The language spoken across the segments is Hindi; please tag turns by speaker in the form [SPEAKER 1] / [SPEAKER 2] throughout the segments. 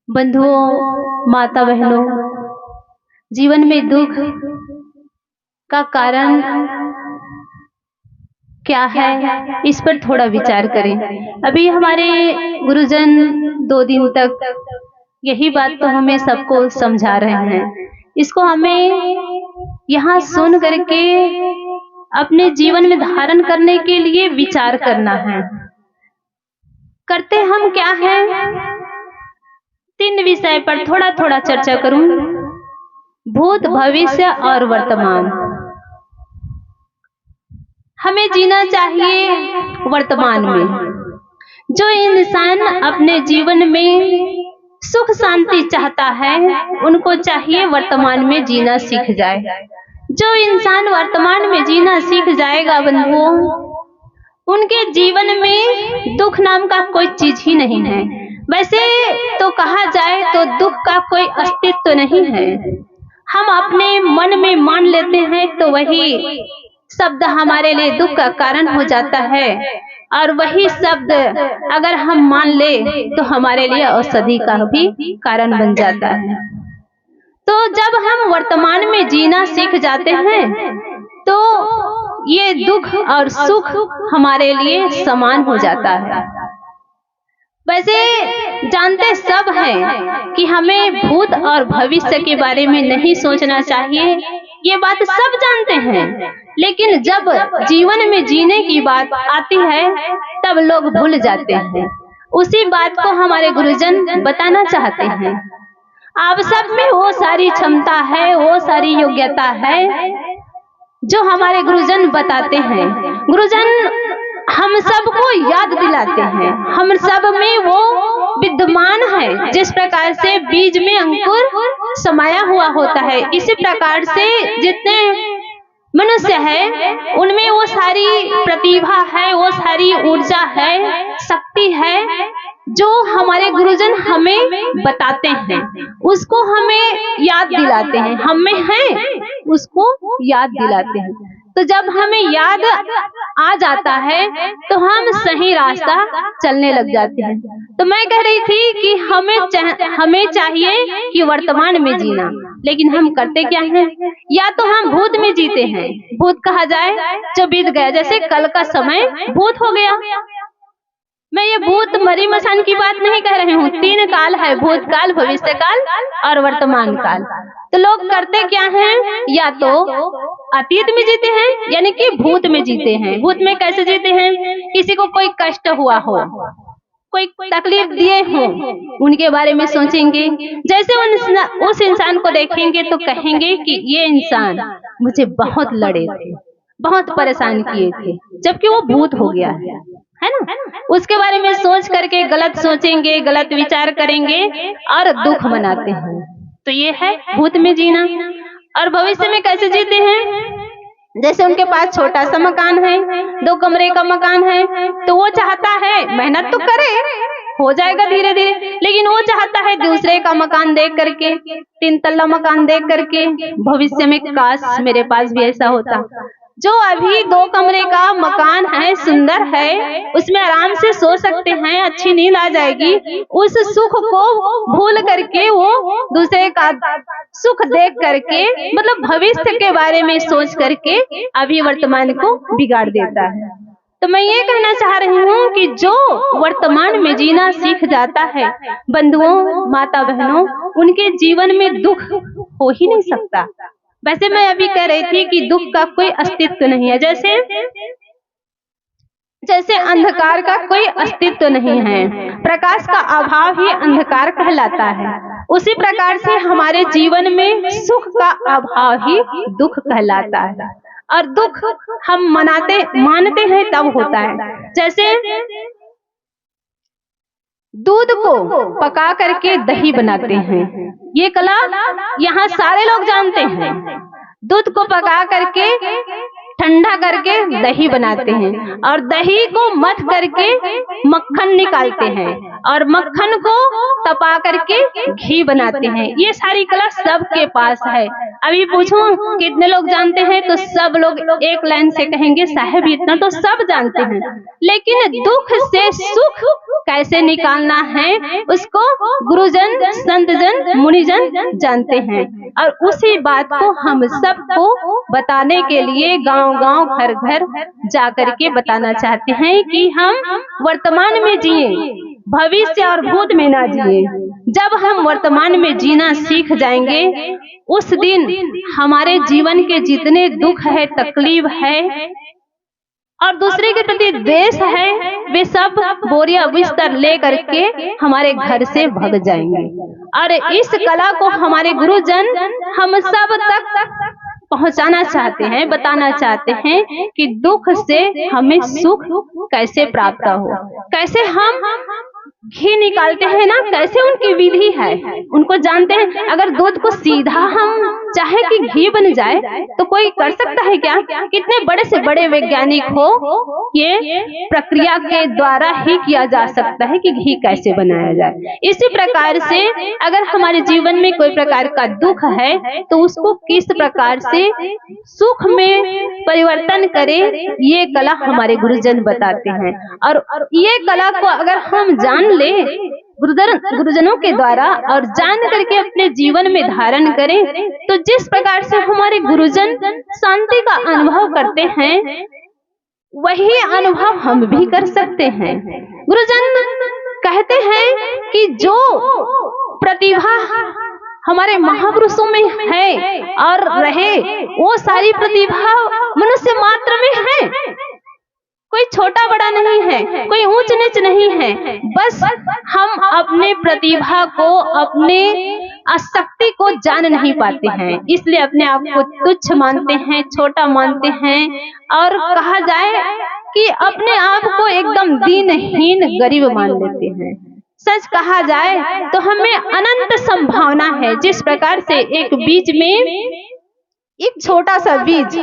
[SPEAKER 1] बंधुओं, माता बहनों, जीवन में दुख का कारण क्या है, इस पर थोड़ा विचार करें। अभी हमारे गुरुजन 2 दिन तक यही बात तो हमें सबको समझा रहे हैं। इसको हमें यहाँ सुन करके अपने जीवन में धारण करने के लिए विचार करना है। करते हम क्या है, 3 विषय पर थोड़ा थोड़ा चर्चा करूं। भूत, भविष्य और वर्तमान। हमें जीना चाहिए वर्तमान में। जो इंसान अपने जीवन में सुख शांति चाहता है, उनको चाहिए वर्तमान में जीना सीख जाए। जो इंसान वर्तमान में जीना सीख जाएगा बंधुओं, उनके जीवन में दुख नाम का कोई चीज ही नहीं है। वैसे तो कहा जाए तो दुख का कोई अस्तित्व नहीं है। हम अपने मन में मान लेते हैं तो वही शब्द हमारे लिए दुख का कारण हो जाता है, और वही शब्द अगर हम मान ले तो हमारे लिए औषधि का भी कारण बन जाता है। तो जब हम वर्तमान में जीना सीख जाते हैं तो ये दुख और सुख हमारे लिए समान हो जाता है। वैसे जानते सब हैं कि हमें भूत और भविष्य के बारे में नहीं सोचना चाहिए, ये बात सब जानते हैं। लेकिन जब जीवन में जीने की बात आती है तब लोग भूल जाते हैं। उसी बात को हमारे गुरुजन बताना चाहते हैं। आप सब में वो सारी क्षमता है, वो सारी योग्यता है जो हमारे गुरुजन बताते हैं। गुरुजन हम सबको याद दिलाते हैं। हम सब में वो विद्यमान है। जिस प्रकार से बीज में अंकुर समाया हुआ होता है, इसी प्रकार से जितने मनुष्य है उनमें वो सारी प्रतिभा है, वो सारी ऊर्जा है, शक्ति है जो हमारे गुरुजन हमें बताते हैं। उसको हमें याद दिलाते हैं। हम में है उसको याद दिलाते हैं। तो जब हमें याद आ जाता है तो हम सही रास्ता चलने लग जाते हैं। तो मैं कह रही थी कि हमें चाहिए कि वर्तमान में जीना, लेकिन हम करते क्या हैं? या तो हम भूत में जीते हैं। भूत कहा जाए जो बीत गया, जैसे कल का समय भूत हो गया। मैं ये भूत मरी मसान की बात नहीं कह रही हूँ। 3 काल है, भूतकाल, भविष्य काल और वर्तमान काल। तो लोग करते क्या हैं? या तो अतीत में जीते हैं, यानी कि भूत में जीते हैं। भूत में कैसे जीते हैं? किसी को कोई कष्ट हुआ हो, कोई तकलीफ दिए हो, उनके बारे में सोचेंगे। जैसे उस इंसान को देखेंगे तो कहेंगे कि ये इंसान मुझे बहुत लड़े थे, बहुत परेशान किए थे, जबकि वो भूत हो गया है ना। उसके बारे में सोच करके गलत सोचेंगे, गलत विचार करेंगे और दुख मनाते हैं। तो ये है भूत में जीना। और भविष्य में कैसे जीते हैं? जैसे उनके पास छोटा सा मकान है, 2 कमरे का मकान है, तो वो चाहता है मेहनत तो करे, हो जाएगा धीरे धीरे, लेकिन वो चाहता है दूसरे का मकान देख करके, 3 तल्ला मकान देख करके भविष्य में काश मेरे पास भी ऐसा होता। जो अभी 2 कमरे का मकान है, सुंदर है, उसमें आराम से सो सकते हैं, अच्छी नींद आ जाएगी, उस सुख को भूल करके वो दूसरे का सुख देख करके, मतलब भविष्य के बारे में सोच करके अभी वर्तमान को बिगाड़ देता है। तो मैं ये कहना चाह रही हूँ कि जो वर्तमान में जीना सीख जाता है बंधुओं, माता बहनों, उनके जीवन में दुख हो ही नहीं सकता। वैसे मैं अभी कह रही थी कि दुख का कोई अस्तित्व नहीं है। जैसे अंधकार का कोई अस्तित्व नहीं है, प्रकाश का अभाव ही अंधकार कहलाता है, उसी प्रकार से hमारे जीवन में सुख का अभाव ही दुख कहलाता है। और दुख हम मानते हैं तब होता है। जैसे दूध को पका करके दही बनाते हैं, ये कला यहाँ सारे लोग जानते हैं। दूध को पका करके ठंडा करके दही बनाते हैं, और दही को मथ करके मक्खन निकालते हैं, और मक्खन को तपा करके घी बनाते हैं। ये सारी कला सबके पास है। अभी पूछूं कितने लोग जानते हैं, तो सब लोग एक लाइन से कहेंगे साहब इतना तो सब जानते हैं, लेकिन दुख से सुख कैसे निकालना है उसको गुरुजन, संतजन, मुनिजन जानते हैं। और उसी बात को हम सबको बताने के लिए गांव-गांव, घर-घर जाकर के बताना चाहते हैं कि हम वर्तमान में जिए, भविष्य और भूत में ना जिए। जब हम वर्तमान में जीना सीख जाएंगे, उस दिन हमारे जीवन के जितने दुख है, तकलीफ है और दूसरे के प्रति द्वेष है, वे सब बोरिया बिस्तर ले करके हमारे घर से भाग जाएंगे। और इस कला को हमारे गुरुजन हम सब तक पहुंचाना चाहते हैं, बताना चाहते हैं कि दुख से हमें सुख कैसे प्राप्त हो, कैसे हम घी निकालते हैं ना, कैसे उनकी विधि है उनको जानते हैं। अगर दूध को सीधा हम चाहे कि घी बन जाए तो कोई कर सकता है क्या? कितने बड़े से बड़े वैज्ञानिक हो, ये प्रक्रिया के द्वारा ही किया जा सकता है कि घी कैसे बनाया जाए। इसी प्रकार से अगर हमारे जीवन में कोई प्रकार का दुख है तो उसको किस प्रकार से सुख में परिवर्तन करे, ये कला हमारे गुरुजन बताते हैं। और ये कला को अगर हम जान ले गुरुजनों के द्वारा और जान करके अपने जीवन में धारण करें, तो जिस प्रकार से हमारे गुरुजन शांति का अनुभव करते हैं, वही अनुभव हम भी कर सकते हैं। गुरुजन कहते हैं कि जो प्रतिभा हमारे महापुरुषों में है और रहे, वो सारी प्रतिभा मनुष्य मात्र में है। कोई छोटा बड़ा नहीं है, कोई ऊंच नीच नहीं है, बस हम अपने प्रतिभा को, अपने शक्ति को जान नहीं पाते हैं, इसलिए अपने आप को तुच्छ मानते हैं, छोटा मानते हैं और कहा जाए कि अपने आप को एकदम दीनहीन गरीब मान लेते हैं। सच कहा जाए तो हमें अनंत संभावना है। जिस प्रकार से एक बीज में एक छोटा सा बीज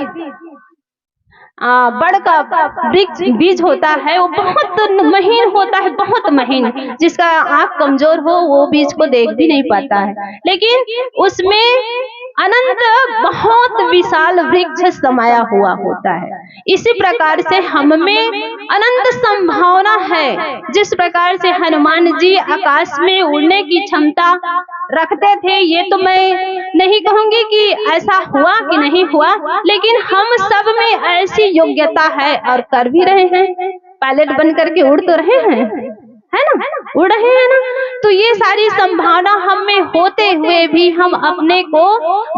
[SPEAKER 1] बड़ का वृक्ष बीज होता है, वो बहुत महीन होता है, बहुत महीन, जिसका आंख कमजोर हो वो बीज को देख भी नहीं पाता है, लेकिन उसमें अनंत बहुत विशाल वृक्ष समाया हुआ होता है। इसी प्रकार से हम में अनंत संभावना है। जिस प्रकार से हनुमान जी आकाश में उड़ने की क्षमता रखते थे, ये तो मैं नहीं कहूंगी कि ऐसा हुआ कि नहीं हुआ, लेकिन हम सब में ऐसी योग्यता है और कर भी रहे हैं। पायलट बन करके उड़ तो रहे हैं, है ना, उड़ रहे हैं ना। तो ये सारी संभावना हम में होते हुए भी हम अपने को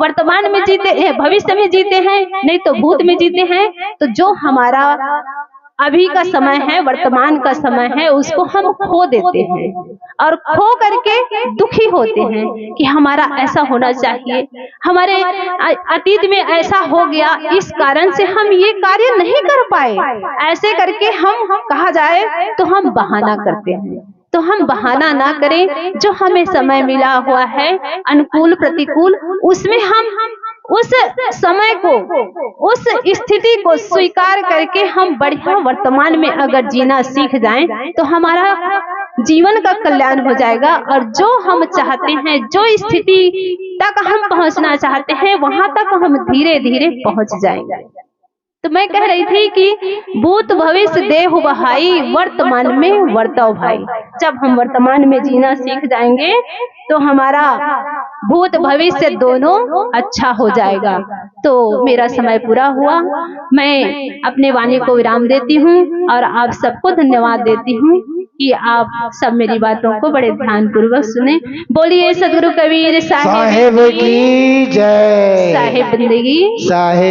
[SPEAKER 1] वर्तमान में जीते हैं, भविष्य में जीते हैं, नहीं तो भूत में जीते हैं। तो जो हमारा अभी का समय है, वर्तमान का समय है, उसको हम खो देते हैं और खो करके दुखी होते हैं कि हमारा ऐसा होना चाहिए, हमारे अतीत में ऐसा हो गया, इस कारण से हम ये कार्य नहीं कर पाए। ऐसे करके हम कहा जाए तो हम बहाना करते हैं। तो हम बहाना ना करें, जो हमें समय मिला हुआ है अनुकूल प्रतिकूल, उसमें हम उस समय को, उस स्थिति को स्वीकार करके हम बढ़िया वर्तमान में अगर जीना सीख जाएं तो हमारा जीवन का कल्याण हो जाएगा। और जो हम चाहते हैं, जो स्थिति तक हम पहुंचना चाहते हैं, वहां तक हम धीरे धीरे पहुंच जाएंगे। तो मैं कह रही थी कि भूत भविष्य देहु बहाई, वर्तमान में वर्तव भाई। जब हम वर्तमान में जीना सीख जाएंगे तो हमारा भूत भविष्य दोनों अच्छा हो जाएगा। तो मेरा समय पूरा हुआ, मैं अपने वाणी को विराम देती हूँ और आप सबको धन्यवाद देती हूँ कि आप सब मेरी बातों को बड़े ध्यान पूर्वक सुने। बोलिए सदगुरु कबीर साहिब की जय, साहिब जिंदगी साहिब।